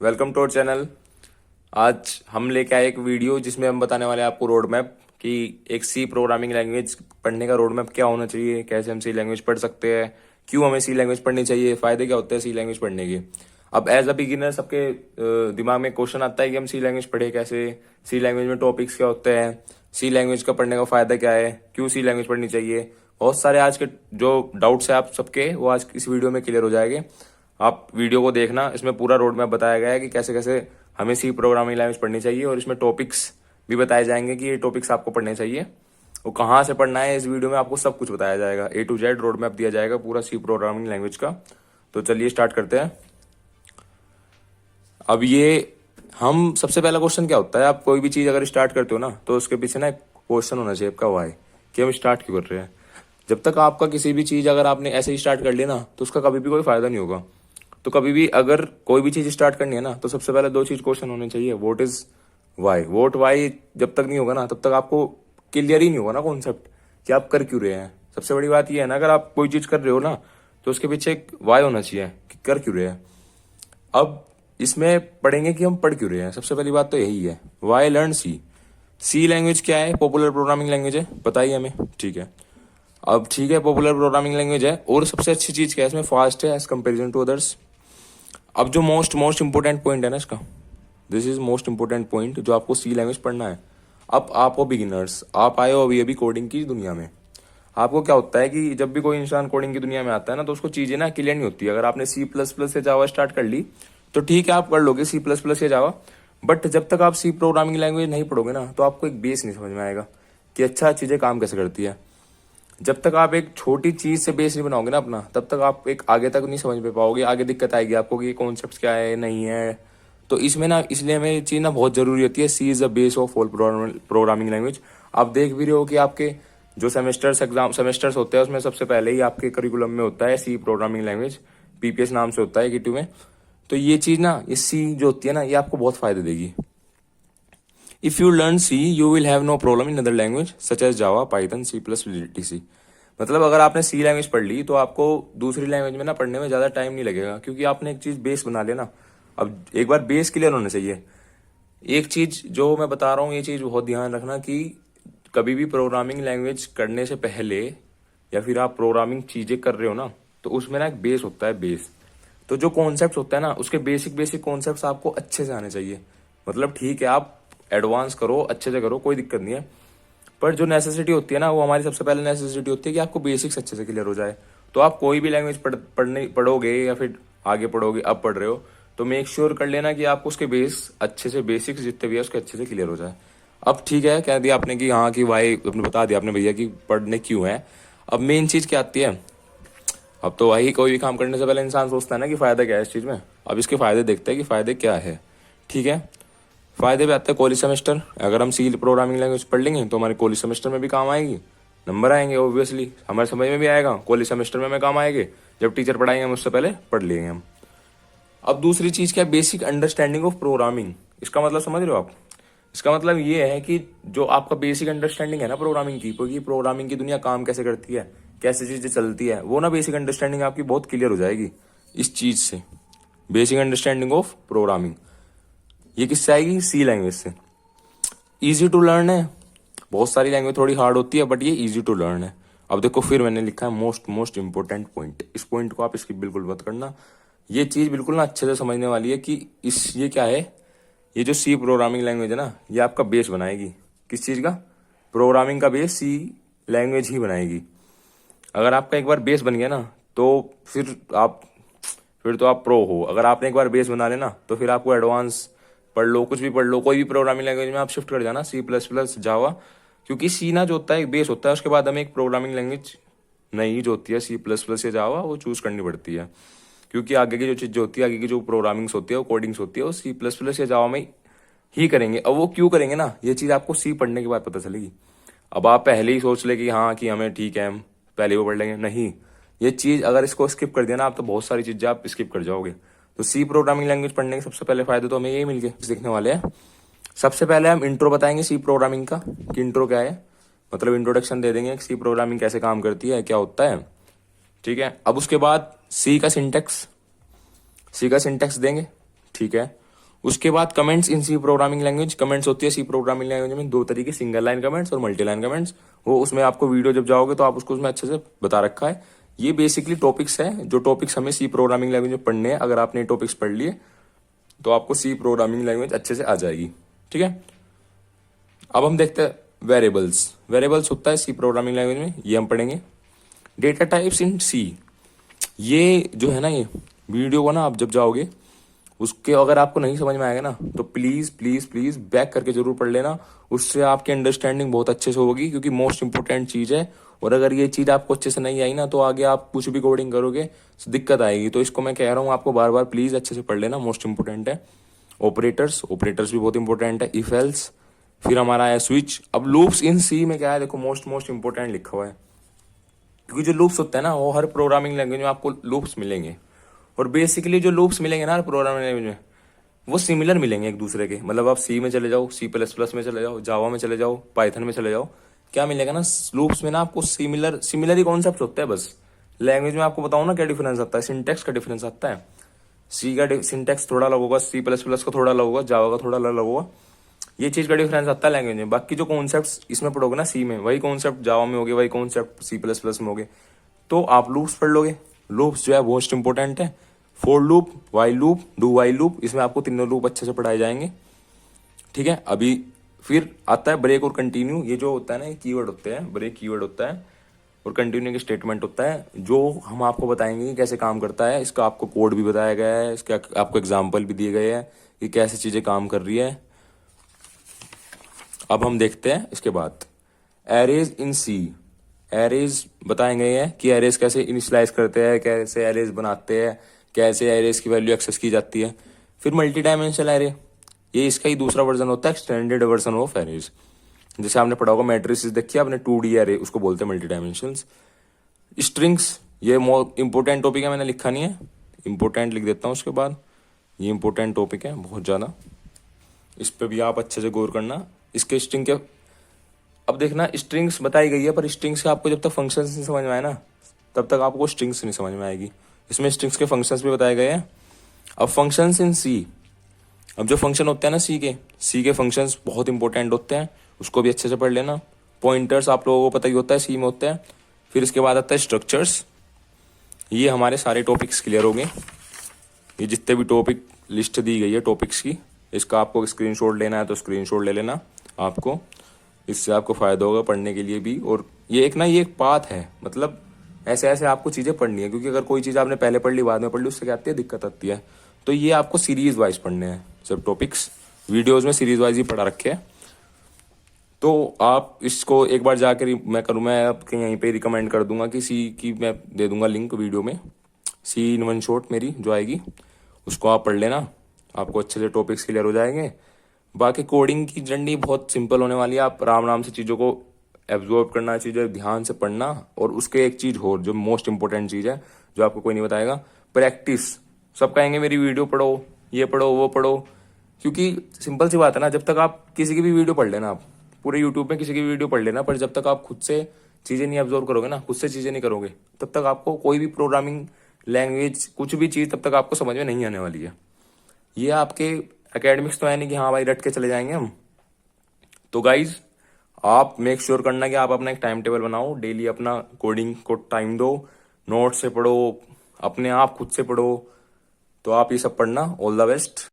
Welcome to our channel. आज हम लेके आए एक वीडियो जिसमें हम बताने वाले हैं आपको रोड मैप कि एक सी प्रोग्रामिंग लैंग्वेज पढ़ने का रोड मैप क्या होना चाहिए, कैसे हम सी लैंग्वेज पढ़ सकते हैं, क्यों हमें सी लैंग्वेज पढ़नी चाहिए, फायदे क्या होते हैं सी लैंग्वेज पढ़ने के। अब एज अ बिगिनर सबके दिमाग में क्वेश्चन आता है कि हम सी लैंग्वेज पढ़े कैसे, सी लैंग्वेज में टॉपिक्स क्या होते हैं, सी लैंग्वेज का पढ़ने का फायदा क्या है, क्यों सी लैंग्वेज पढ़नी चाहिए। बहुत सारे आज के जो डाउट्स है आप सबके वो आज इस वीडियो में क्लियर हो जाएंगे। आप वीडियो को देखना, इसमें पूरा रोड मैप बताया गया है कि कैसे कैसे हमें सी प्रोग्रामिंग लैंग्वेज पढ़नी चाहिए और इसमें टॉपिक्स भी बताए जाएंगे कि ये टॉपिक्स आपको पढ़ने चाहिए वो कहाँ से पढ़ना है। इस वीडियो में आपको सब कुछ बताया जाएगा, ए टू जेड रोड मैप दिया जाएगा पूरा सी प्रोग्रामिंग लैंग्वेज का। तो चलिए स्टार्ट करते हैं। अब ये हम सबसे पहला क्वेश्चन क्या होता है, आप कोई भी चीज़ अगर स्टार्ट करते हो ना तो उसके पीछे ना एक क्वेश्चन होना चाहिए आपका, वाई, कि हम स्टार्ट क्यों कर रहे हैं। जब तक आपका किसी भी चीज़ अगर आपने ऐसे ही स्टार्ट कर लिया ना तो उसका कभी भी कोई फायदा नहीं होगा। तो कभी भी अगर कोई भी चीज़ स्टार्ट करनी है ना तो सबसे पहले दो चीज़ क्वेश्चन होने चाहिए, what is Y. What Y जब तक नहीं होगा ना तब तक आपको क्लियर ही नहीं होगा ना कॉन्सेप्ट कि आप कर क्यों रहे हैं। सबसे बड़ी बात यह है ना, अगर आप कोई चीज़ कर रहे हो ना तो उसके पीछे एक वाई होना चाहिए कि कर क्यों रहे हैं। अब इसमें पढ़ेंगे कि हम पढ़ क्यों रहे हैं। सबसे पहली बात तो यही है, वाई लर्न सी। सी लैंग्वेज क्या है, पॉपुलर प्रोग्रामिंग लैंग्वेज है, बताइए हमें। ठीक है, अब ठीक है पॉपुलर प्रोग्रामिंग लैंग्वेज है और सबसे अच्छी चीज़ क्या है इसमें, फास्ट है एज कंपेरिजन टू अदर्स। अब जो मोस्ट मोस्ट इंपोर्टेंट पॉइंट है ना इसका, this is most important point जो आपको सी लैंग्वेज पढ़ना है। अब आप हो बिगिनर्स, आप आए हो अभी कोडिंग की दुनिया में। आपको क्या होता है कि जब भी कोई इंसान कोडिंग की दुनिया में आता है ना तो उसको चीजें ना क्लियर नहीं होती। अगर आपने सी प्लस प्लस से जावा स्टार्ट कर ली तो ठीक है, आप कर लोगे सी प्लस प्लस या जावा, बट जब तक आप सी प्रोग्रामिंग लैंग्वेज नहीं पढ़ोगे ना तो आपको एक बेस नहीं समझ में आएगा कि अच्छा चीजें काम कैसे करती है। जब तक आप एक छोटी चीज से बेस नहीं बनाओगे ना अपना, तब तक आप एक आगे तक नहीं समझ में पाओगे। आगे दिक्कत आएगी आपको कि कॉन्सेप्ट क्या है नहीं है। तो इसमें ना इसलिए हमें ये चीज ना बहुत जरूरी होती है, C is the base of all programming language. आप देख भी रहे हो कि आपके जो सेमेस्टर्स होते हैं उसमें सबसे पहले ही आपके करिकुलम में होता है सी प्रोग्रामिंग लैंग्वेज, पीपीएस नाम से होता है कीटू में। तो ये चीज ना, ये सी जो होती है ना, ये आपको बहुत फायदे देगी। If you learn C you will have no problem in other language such as Java, Python, C plus, TC. मतलब अगर आपने सी लैंग्वेज पढ़ ली तो आपको दूसरी लैंग्वेज में ना पढ़ने में ज्यादा टाइम नहीं लगेगा, क्योंकि आपने एक चीज बेस बना लिया ना। अब एक बार बेस क्लियर होना चाहिए। एक चीज जो मैं बता रहा हूँ ये चीज बहुत ध्यान रखना कि कभी भी प्रोग्रामिंग लैंग्वेज करने से पहले या फिर आप प्रोग्रामिंग चीजें कर रहे हो ना तो उसमें ना एक बेस होता है, बेस। तो जो कॉन्सेप्ट होता है ना उसके बेसिक बेसिक कॉन्सेप्ट आपको अच्छे से आने चाहिए। मतलब ठीक है आप एडवांस करो, अच्छे से करो, कोई दिक्कत नहीं है, पर जो नेसेसिटी होती है ना वो हमारी सबसे पहले नेसेसिटी होती है कि आपको बेसिक्स अच्छे से क्लियर हो जाए। तो आप कोई भी लैंग्वेज पढ़ोगे या फिर आगे पढ़ोगे, अब पढ़ रहे हो तो मेक श्योर कर लेना कि आपको उसके बेस अच्छे से, बेसिक्स जितने भी है उसके अच्छे से क्लियर हो जाए। अब ठीक है, कह दिया आपने कि हाँ कि वाई, आपने बता दिया आपने भैया कि पढ़ने क्यों है। अब मेन चीज क्या आती है। अब तो वही, कोई भी काम करने से पहले इंसान सोचता है ना कि फायदा क्या है इस चीज में। अब इसके फायदे देखते हैं कि फायदे क्या है। ठीक है, फायदे पे आते हैं कॉलेज सेमेस्टर। अगर हम सी प्रोग्रामिंग लैंग्वेज पढ़ लेंगे तो हमारे कॉलेज सेमेस्टर में भी काम आएगी, नंबर आएंगे, ऑब्वियसली हमारे समझ में भी आएगा, कॉलेज सेमेस्टर में हमें काम आएंगे। जब टीचर पढ़ाएंगे हम उससे पहले पढ़ लेंगे हम। अब दूसरी चीज क्या है, बेसिक अंडरस्टैंडिंग ऑफ प्रोग्रामिंग। इसका मतलब समझ रहे हो आप। इसका मतलब ये है कि जो आपका बेसिक अंडरस्टैंडिंग है ना प्रोग्रामिंग की, क्योंकि प्रोग्रामिंग की दुनिया काम कैसे करती है, कैसे चीजें चलती है, वो ना बेसिक अंडरस्टैंडिंग आपकी बहुत क्लियर हो जाएगी इस चीज से। बेसिक अंडरस्टैंडिंग ऑफ प्रोग्रामिंग ये किससे आएगी, सी लैंग्वेज से। इजी टू लर्न है, बहुत सारी लैंग्वेज थोड़ी हार्ड होती है बट ये इजी टू लर्न है। अब देखो फिर मैंने लिखा है मोस्ट मोस्ट इंपोर्टेंट पॉइंट, इस पॉइंट को आप इसकी बिल्कुल मत करना। ये चीज बिल्कुल ना अच्छे से समझने वाली है कि इस ये क्या है। ये जो सी प्रोग्रामिंग लैंग्वेज है ना ये आपका बेस बनाएगी। किस चीज का, प्रोग्रामिंग का बेस सी लैंग्वेज ही बनाएगी। अगर आपका एक बार बेस बन गया ना तो फिर तो आप प्रो हो। अगर आपने एक बार बेस बना लेना तो फिर आपको एडवांस पढ़ लो, कुछ भी पढ़ लो, कोई भी प्रोग्रामिंग लैंग्वेज में आप शिफ्ट कर जाना, सी प्लस प्लस, जावा। क्योंकि सी ना जो होता है एक बेस होता है, उसके बाद हमें एक प्रोग्रामिंग लैंग्वेज नई जो होती है सी प्लस प्लस या जावा वो चूज करनी पड़ती है। क्योंकि आगे की जो चीज जो होती है, आगे की जो प्रोग्रामिंग्स होती है, वो कोडिंग्स होती है, वो सी प्लस प्लस या जावा में ही करेंगे। अब वो क्यों करेंगे ना, ये चीज आपको सी पढ़ने के बाद पता चलेगी। अब आप पहले ही सोच ले कि हाँ कि हमें ठीक है हम पहले वो पढ़ लेंगे, नहीं। ये चीज अगर इसको स्किप कर दिया ना आप तो बहुत सारी चीजें आप स्किप कर जाओगे। तो सी प्रोग्रामिंग लैंग्वेज पढ़ने के सबसे पहले फायदे तो हमें यही मिल गए, देखने वाले हैं। सबसे पहले हम इंट्रो बताएंगे सी प्रोग्रामिंग का कि इंट्रो क्या है, मतलब इंट्रोडक्शन दे देंगे सी प्रोग्रामिंग कैसे काम करती है, क्या होता है। ठीक है, अब उसके बाद सी का सिंटेक्स देंगे। ठीक है, उसके बाद comments in C programming language. Comments होती है सी प्रोग्रामिंग लैंग्वेज में दो तरीके, सिंगल लाइन कमेंट्स और मल्टी लाइन कमेंट्स। वो उसमें आपको वीडियो जब जाओगे तो आप उसको उसमें अच्छे से बता रखा है। ये बेसिकली टॉपिक्स है, जो टॉपिक्स हमें सी प्रोग्रामिंग लैंग्वेज में पढ़ने हैं। अगर आपने टॉपिक्स पढ़ लिए तो आपको सी प्रोग्रामिंग लैंग्वेज अच्छे से आ जाएगी। ठीक है, अब हम देखते हैं वेरिएबल्स। वेरिएबल्स होता है सी प्रोग्रामिंग लैंग्वेज में, ये हम पढ़ेंगे। डेटा टाइप्स इन सी, ये जो है ना, ये वीडियो को ना आप जब जाओगे उसके अगर आपको नहीं समझ में आएगा ना तो प्लीज प्लीज प्लीज बैक करके जरूर पढ़ लेना। उससे आपकी अंडरस्टैंडिंग बहुत अच्छे से होगी, क्योंकि मोस्ट इंपोर्टेंट चीज है। और अगर ये चीज आपको अच्छे से नहीं आई ना तो आगे आप कुछ भी कोडिंग करोगे तो दिक्कत आएगी। तो इसको मैं कह रहा हूँ आपको बार बार प्लीज अच्छे से पढ़ लेना, मोस्ट इंपोर्टेंट है। ऑपरेटर्स, ऑपरेटर्स भी बहुत इंपॉर्टेंट है। इफ एल्स, फिर हमारा है स्विच। अब लूप्स इन सी में क्या है, देखो मोस्ट इंपोर्टेंट लिखा हुआ है, क्योंकि जो लूप्स होते हैं ना वो हर प्रोग्रामिंग लैंग्वेज में आपको लूप्स मिलेंगे। और बेसिकली जो लूप्स मिलेंगे ना प्रोग्रामिंग लैंग्वेज में वो सिमिलर मिलेंगे एक दूसरे के। मतलब आप सी में चले जाओ, सी प्लस प्लस में चले जाओ, जावा में चले जाओ, पाइथन में चले जाओ, क्या मिलेगा ना लूप्स में ना आपको सिमिलर ही कॉन्सेप्ट होते हैं बस। लैंग्वेज में आपको बताऊं ना क्या डिफरेंस आता है, सिंटेक्स का डिफरेंस आता है। सी का सिंटेक्स थोड़ा अलग होगा, सी प्लस प्लस का थोड़ा अलग होगा, जावा का थोड़ा अलग होगा। ये चीज का डिफरेंस आता है लैंग्वेज में। बाकी जो कॉन्सेप्ट इसमें पढ़ोगे ना सी में, वही कॉन्सेप्ट जावा में होगे, वही कॉन्सेप्ट सी प्लस प्लस में होगे। तो आप लूप्स पढ़ लोगे। लूप्स जो है मोस्ट इंपोर्टेंट है। For loop, while loop, do while loop, इसमें आपको तीनों लूप अच्छे से पढ़ाए जाएंगे। ठीक है, अभी फिर आता है ब्रेक और कंटिन्यू। ये जो होता है ना, ये कीवर्ड होते हैं। ब्रेक कीवर्ड होता है और कंटिन्यू की स्टेटमेंट होता है, जो हम आपको बताएंगे कि कैसे काम करता है। इसका आपको कोड भी बताया गया है, इसके आपको एग्जाम्पल भी दिए गए हैं कि कैसे चीजें काम कर रही है। अब हम देखते हैं इसके बाद एरेज इन सी। एरेज बताएंगे ये कि एरेज कैसे इनिशियलाइज करते हैं, कैसे एरेज बनाते हैं, कैसे एरेज की वैल्यू एक्सेस की जाती है। फिर मल्टी डायमेंशनल एरे, ये इसका ही दूसरा वर्जन होता है, एक्सटेंडेड वर्जन ऑफ एरेज। जैसे आपने पढ़ा होगा मैट्रिसेस देखिए आपने, 2D एरे उसको बोलते हैं मल्टी डायमेंशनल्स। स्ट्रिंग्स, ये मोस्ट इंपोर्टेंट टॉपिक है, मैंने लिखा नहीं है, इंपोर्टेंट लिख देता हूँ उसके बाद। ये इंपोर्टेंट टॉपिक है बहुत ज़्यादा, इस पे भी आप अच्छे से गौर करना। इसके स्ट्रिंग के अब देखना, स्ट्रिंग्स बताई गई है पर स्ट्रिंग्स के आपको जब तक फंक्शंस नहीं समझ में आए ना तब तक आपको स्ट्रिंग्स नहीं समझ में आएगी। इसमें स्ट्रिंग्स के फंक्शंस भी बताए गए हैं। अब फंक्शंस इन सी, अब जो फंक्शन होते हैं ना सी के फंक्शंस बहुत इंपॉर्टेंट होते हैं, उसको भी अच्छे से पढ़ लेना। पॉइंटर्स आप लोगों को पता ही होता है सी में होते हैं। फिर इसके बाद आता है स्ट्रक्चर्स। ये हमारे सारे टॉपिक्स क्लियर हो गए। ये जितने भी टॉपिक लिस्ट दी गई है टॉपिक्स की, इसका आपको स्क्रीनशॉट लेना है तो स्क्रीनशॉट ले लेना आपको, इससे आपको फायदा होगा पढ़ने के लिए भी। और ये एक पाथ है, मतलब ऐसे ऐसे आपको चीजें पढ़नी है, क्योंकि अगर कोई चीज आपने पहले पढ़ ली बाद में पढ़ ली उससे क्या आती है, दिक्कत आती है। तो ये आपको सीरीज वाइज पढ़ने हैं सब टॉपिक्स, वीडियोज में सीरीज वाइज ही पढ़ा रखे हैं। तो आप इसको एक बार जाकर मैं आपके यहीं पे रिकमेंड कर दूंगा कि सी की मैं दे दूंगा लिंक वीडियो में, सी इन वन शॉट मेरी जो आएगी उसको आप पढ़ लेना, आपको अच्छे से टॉपिक्स क्लियर हो जाएंगे। बाकी कोडिंग की जर्नी बहुत सिंपल होने वाली है। आप आराम से चीज़ों को एब्जॉर्ब करना, चीज़ें ध्यान से पढ़ना। और उसके एक चीज़ और जो मोस्ट इंपॉर्टेंट चीज़ है जो आपको कोई नहीं बताएगा, प्रैक्टिस। सब कहेंगे मेरी वीडियो पढ़ो, ये पढ़ो, वो पढ़ो, क्योंकि सिंपल सी बात है ना, जब तक आप किसी की भी वीडियो पढ़ लेना, आप पूरे यूट्यूब में किसी की वीडियो पढ़ लेना, पर जब तक आप खुद से चीज़ें नहीं ऑब्जर्व करोगे ना, खुद से चीज़ें नहीं करोगे, तब तक आपको कोई भी प्रोग्रामिंग लैंग्वेज कुछ भी चीज़ तब तक आपको समझ में नहीं आने वाली है। ये आपके एकेडमिक्स तो है नहीं कि हाँ भाई रट के चले जाएंगे हम। तो गाइज आप मेक श्योर करना कि आप अपना एक टाइम टेबल बनाओ, डेली अपना कोडिंग को टाइम दो, नोट से पढ़ो, अपने आप खुद से पढ़ो। तो आप ये सब पढ़ना। All the best.